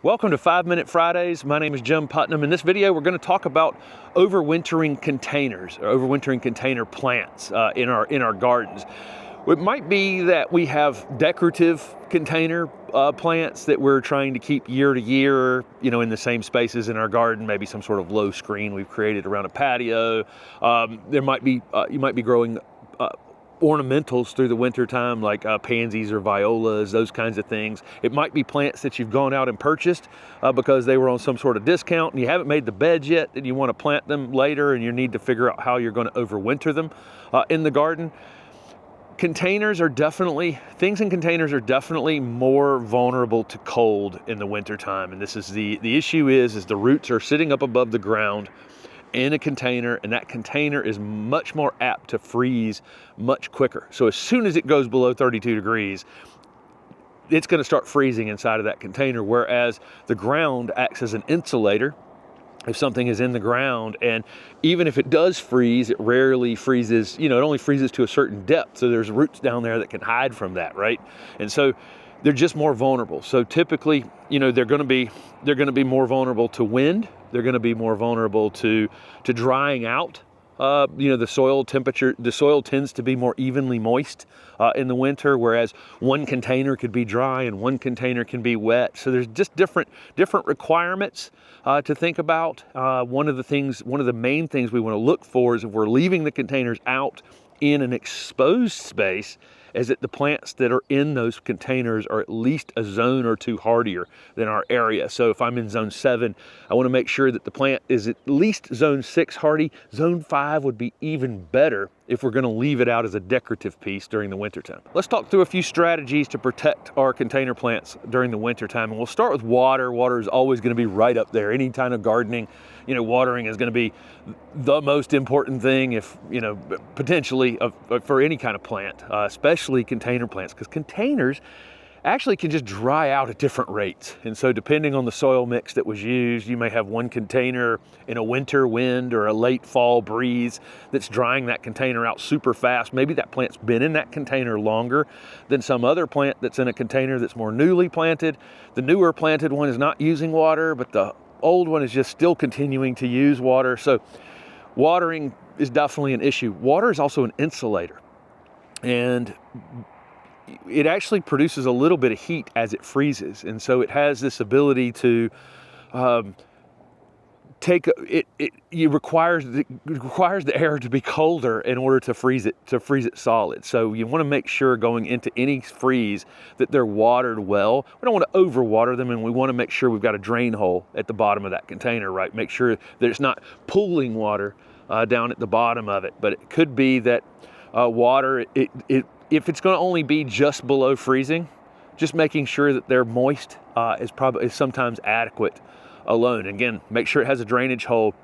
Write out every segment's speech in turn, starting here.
Welcome to 5-Minute Fridays. My name is Jim Putnam. In this video, we're going to talk about overwintering containers, or overwintering container plants in our gardens. It might be that we have decorative container plants that we're trying to keep year to year, in the same spaces in our garden, maybe some sort of low screen we've created around a patio. You might be growing ornamentals through the winter time, like pansies or violas, those kinds of things. It might be plants that you've gone out and purchased because they were on some sort of discount and you haven't made the beds yet and you want to plant them later and you need to figure out how you're going to overwinter them in the garden. Things in containers are definitely more vulnerable to cold in the wintertime. And this is the issue is the roots are sitting up above the ground in a container, and that container is much more apt to freeze much quicker. So as soon as it goes below 32 degrees, it's going to start freezing inside of that container, whereas the ground acts as an insulator if something is in the ground. And even if it does freeze, it rarely freezes, it only freezes to a certain depth. So there's roots down there that can hide from that, right? And so they're just more vulnerable. So typically, they're going to be more vulnerable to wind. They're going to be more vulnerable to drying out. The soil tends to be more evenly moist in the winter, whereas one container could be dry and one container can be wet. So there's just different requirements to think about. One of the main things we want to look for is if we're leaving the containers out in an exposed space, is that the plants that are in those containers are at least a zone or two hardier than our area. So if I'm in zone 7, I want to make sure that the plant is at least zone 6 hardy. Zone 5 would be even better if we're going to leave it out as a decorative piece during the wintertime. Let's talk through a few strategies to protect our container plants during the wintertime. And we'll start with water. Water is always going to be right up there. Any kind of gardening, watering is going to be the most important thing potentially for any kind of plant, especially container plants, because containers actually can just dry out at different rates. And so depending on the soil mix that was used, you may have one container in a winter wind or a late fall breeze that's drying that container out super fast. Maybe that plant's been in that container longer than some other plant that's in a container that's more newly planted. The newer planted one is not using water, but the old one is just still continuing to use water. So watering is definitely an issue. Water is also an insulator, and it actually produces a little bit of heat as it freezes. And so it has this ability to requires the air to be colder in order to freeze it solid. So you want to make sure going into any freeze that they're watered well. We don't want to overwater them, and we want to make sure we've got a drain hole at the bottom of that container, right? Make sure that it's not pooling water down at the bottom of it. But it could be that water, if it's going to only be just below freezing, just making sure that they're moist is sometimes adequate alone. Again, make sure it has a drainage hole.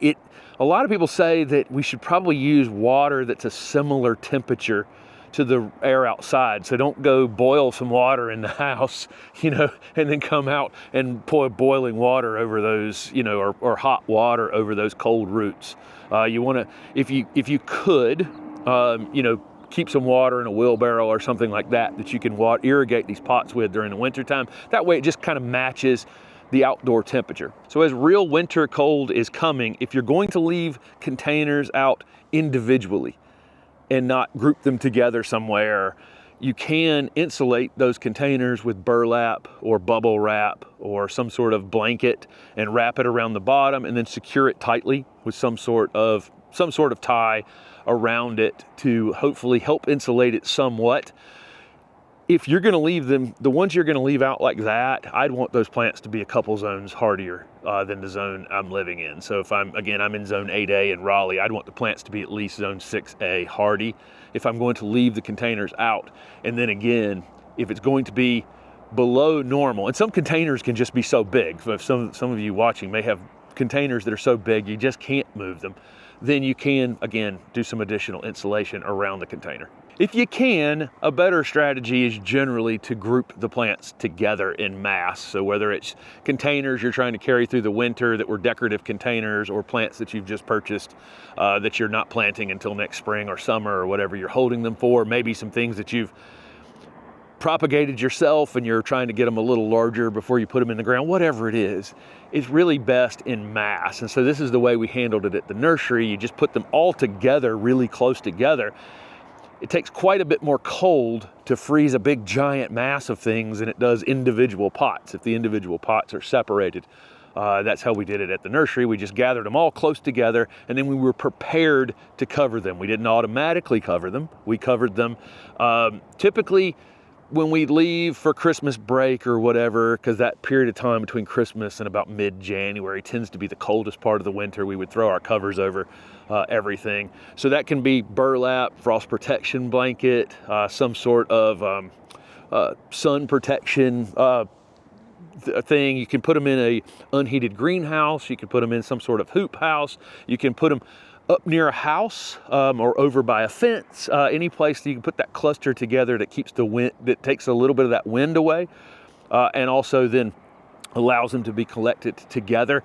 A lot of people say that we should probably use water that's a similar temperature to the air outside. So don't go boil some water in the house, and then come out and pour boiling water over those, or hot water over those cold roots. You want to, if you could, keep some water in a wheelbarrow or something like that you can irrigate these pots with during the wintertime. That way it just kind of matches the outdoor temperature. So as real winter cold is coming, if you're going to leave containers out individually and not group them together somewhere, you can insulate those containers with burlap or bubble wrap or some sort of blanket and wrap it around the bottom and then secure it tightly with some sort of tie around it to hopefully help insulate it somewhat. If you're going to leave them, the ones you're going to leave out like that, I'd want those plants to be a couple zones hardier than the zone I'm living in. So if I'm in zone 8A in Raleigh, I'd want the plants to be at least zone 6A hardy if I'm going to leave the containers out. And then again, if it's going to be below normal, and some containers can just be so big, some of you watching may have containers that are so big you just can't move them, then you can, again, do some additional insulation around the container. If you can, a better strategy is generally to group the plants together in mass. So whether it's containers you're trying to carry through the winter that were decorative containers, or plants that you've just purchased that you're not planting until next spring or summer or whatever you're holding them for, maybe some things that you've propagated yourself and you're trying to get them a little larger before you put them in the ground, whatever it is, it's really best in mass. And so this is the way we handled it at the nursery. You just put them all together, really close together. It takes quite a bit more cold to freeze a big giant mass of things than it does individual pots, if the individual pots are separated. That's how we did it at the nursery. We just gathered them all close together, and then we were prepared to cover them. We didn't automatically cover them. We covered them typically when we leave for Christmas break or whatever, because that period of time between Christmas and about mid-January tends to be the coldest part of the winter. We would throw our covers over everything. So that can be burlap, frost protection blanket, some sort of sun protection thing. You can put them in a unheated greenhouse. You can put them in some sort of hoop house. You can put them up near a house or over by a fence, any place that you can put that cluster together that keeps the wind, that takes a little bit of that wind away, and also then allows them to be collected together.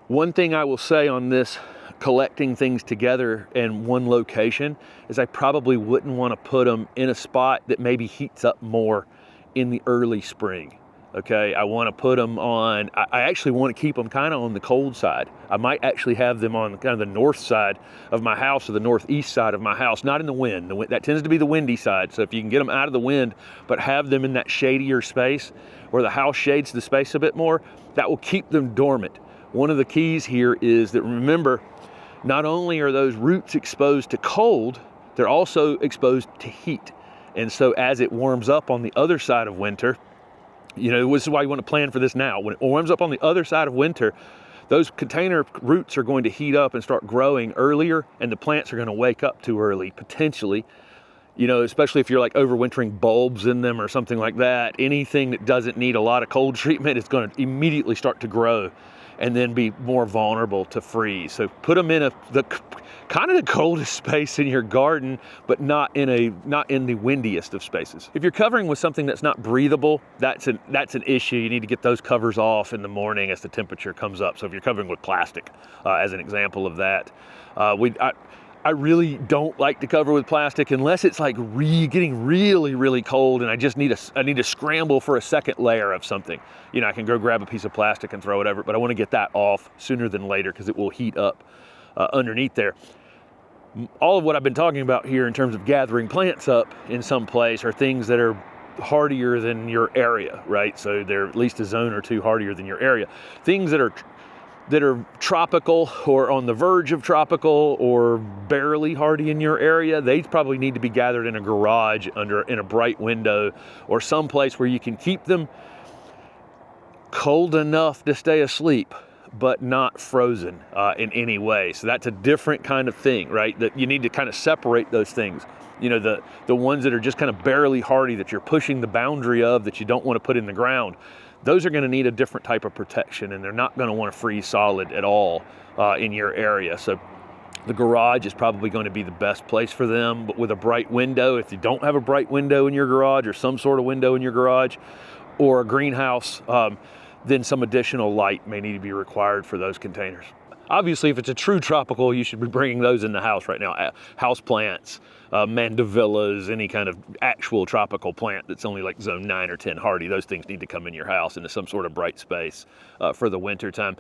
One thing I will say on this collecting things together in one location is I probably wouldn't want to put them in a spot that maybe heats up more in the early spring. Okay, I want to put them on, I actually want to keep them kind of on the cold side. I might actually have them on kind of the north side of my house or the northeast side of my house, not in the wind. That tends to be the windy side. So if you can get them out of the wind, but have them in that shadier space where the house shades the space a bit more, that will keep them dormant. One of the keys here is that, remember, not only are those roots exposed to cold, they're also exposed to heat. And so as it warms up on the other side of winter, you know, this is why you want to plan for this now. When it warms up on the other side of winter, those container roots are going to heat up and start growing earlier, and the plants are going to wake up too early, potentially. You know, especially if you're like overwintering bulbs in them or something like that. Anything that doesn't need a lot of cold treatment is going to immediately start to grow and then be more vulnerable to freeze. So put them in the kind of the coldest space in your garden, but not in the windiest of spaces. If you're covering with something that's not breathable, that's an issue. You need to get those covers off in the morning as the temperature comes up. So if you're covering with plastic, as an example of that, I really don't like to cover with plastic unless it's like getting really, really cold and I need to scramble for a second layer of something. You know, I can go grab a piece of plastic and throw it over, but I want to get that off sooner than later because it will heat up underneath there. All of what I've been talking about here in terms of gathering plants up in some place are things that are hardier than your area, right? So they're at least a zone or two hardier than your area. Things that are tropical or on the verge of tropical or barely hardy in your area, they probably need to be gathered in a garage in a bright window or someplace where you can keep them cold enough to stay asleep, but not frozen in any way. So that's a different kind of thing, right? That you need to kind of separate those things. You know, the ones that are just kind of barely hardy that you're pushing the boundary of that you don't want to put in the ground, those are going to need a different type of protection, and they're not going to want to freeze solid at all in your area. So the garage is probably going to be the best place for them, but with a bright window. If you don't have a bright window in your garage or some sort of window in your garage or a greenhouse, then some additional light may need to be required for those containers. Obviously, if it's a true tropical, you should be bringing those in the house right now. House plants, mandavillas, any kind of actual tropical plant that's only like zone 9 or 10 hardy, those things need to come in your house into some sort of bright space for the winter time.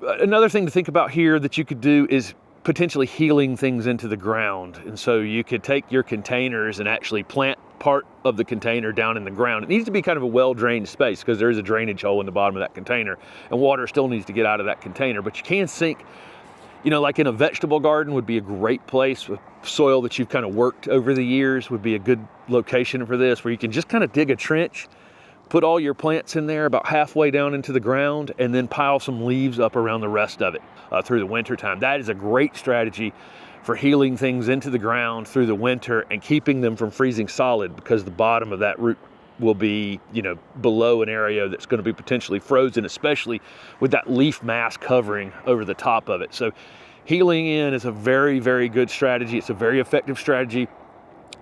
Another thing to think about here that you could do is potentially healing things into the ground. And so you could take your containers and actually plant part of the container down in the ground. It needs to be kind of a well-drained space because there is a drainage hole in the bottom of that container, and water still needs to get out of that container. But you can sink, you know, like in a vegetable garden would be a great place with soil that you've kind of worked over the years, would be a good location for this, where you can just kind of dig a trench, put all your plants in there about halfway down into the ground, and then pile some leaves up around the rest of it through the winter time. That is a great strategy for healing things into the ground through the winter and keeping them from freezing solid, because the bottom of that root will be, you know, below an area that's going to be potentially frozen, especially with that leaf mass covering over the top of it. So healing in is a very, very good strategy. It's a very effective strategy.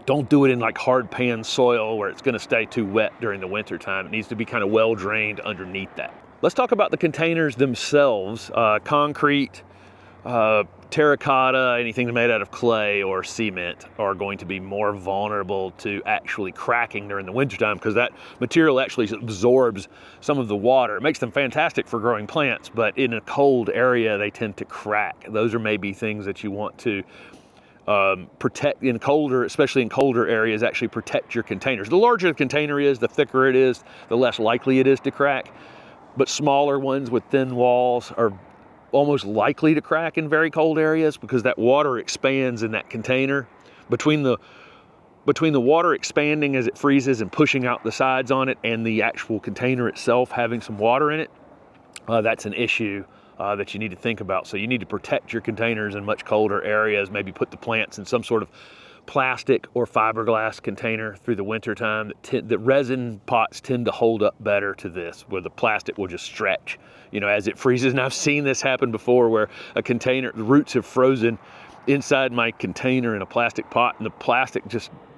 Don't do it in like hard pan soil where it's going to stay too wet during the winter time. It needs to be kind of well drained underneath that. Let's talk about the containers themselves. Concrete, terracotta, anything made out of clay or cement are going to be more vulnerable to actually cracking during the wintertime, because that material actually absorbs some of the water. It makes them fantastic for growing plants, but in a cold area, they tend to crack. Those are maybe things that you want to protect in colder, especially in colder areas, actually protect your containers. The larger the container is, the thicker it is, the less likely it is to crack. But smaller ones with thin walls are almost likely to crack in very cold areas, because that water expands in that container. Between the water expanding as it freezes and pushing out the sides on it, and the actual container itself having some water in it, that's an issue that you need to think about. So you need to protect your containers in much colder areas, maybe put the plants in some sort of plastic or fiberglass container through the winter time. The resin pots tend to hold up better to this, where the plastic will just stretch, you know, as it freezes. And I've seen this happen before, where a container, the roots have frozen inside my container in a plastic pot, and the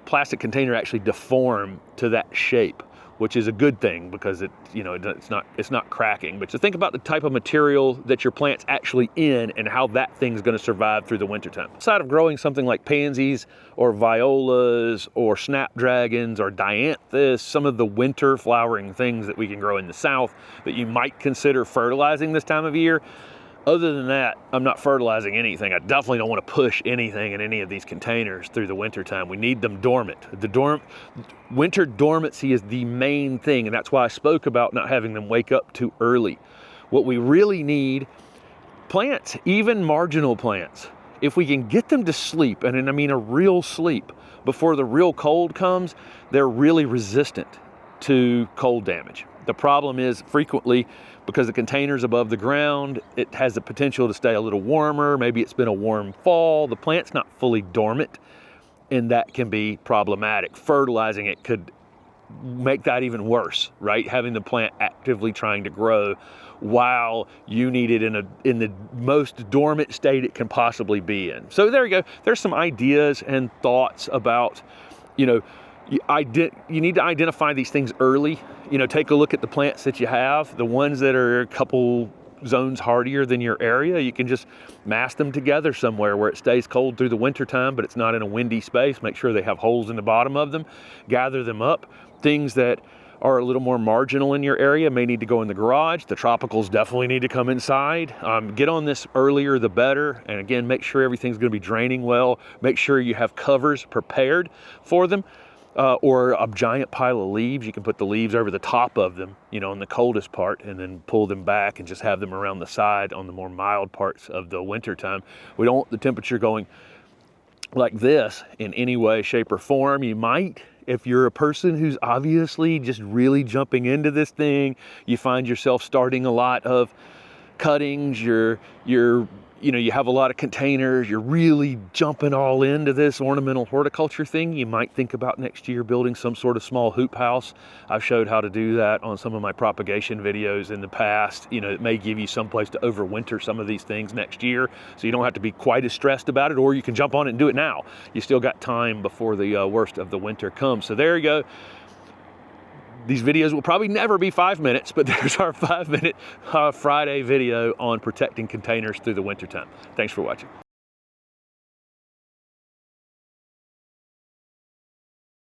plastic container actually deform to that shape, which is a good thing, because it's not cracking. But to think about the type of material that your plant's actually in and how that thing's going to survive through the wintertime. Outside of growing something like pansies or violas or snapdragons or dianthus, some of the winter flowering things that we can grow in the south that you might consider fertilizing this time of year, other than that, I'm not fertilizing anything. I definitely don't want to push anything in any of these containers through the winter time. We need them dormant. Winter dormancy is the main thing, and that's why I spoke about not having them wake up too early. What we really need, plants, even marginal plants, if we can get them to sleep, and I mean a real sleep, before the real cold comes, they're really resistant to cold damage. The problem is frequently, because the container's above the ground, it has the potential to stay a little warmer. Maybe it's been a warm fall. The plant's not fully dormant, and that can be problematic. Fertilizing it could make that even worse, right? Having the plant actively trying to grow while you need it in the most dormant state it can possibly be in. So there you go. There's some ideas and thoughts about, you need to identify these things early. Take a look at the plants that you have. The ones that are a couple zones hardier than your area, you can just mass them together somewhere where it stays cold through the winter time, but it's not in a windy space. Make sure they have holes in the bottom of them. Gather them up. Things that are a little more marginal in your area may need to go in the garage. The tropicals definitely need to come inside. Get on this earlier the better. And again, make sure everything's going to be draining well. Make sure you have covers prepared for them. Or a giant pile of leaves. You can put the leaves over the top of them, in the coldest part, and then pull them back and just have them around the side on the more mild parts of the winter time. We don't want the temperature going like this in any way, shape, or form. You might, if you're a person who's obviously just really jumping into this thing, you find yourself starting a lot of cuttings, you have a lot of containers, you're really jumping all into this ornamental horticulture thing, you might think about next year building some sort of small hoop house. I've showed how to do that on some of my propagation videos in the past. It may give you some place to overwinter some of these things next year, so you don't have to be quite as stressed about it, or you can jump on it and do it now. You still got time before the worst of the winter comes. So there you go. These videos will probably never be 5 minutes, but there's our 5-minute Friday video on protecting containers through the wintertime. Thanks for watching.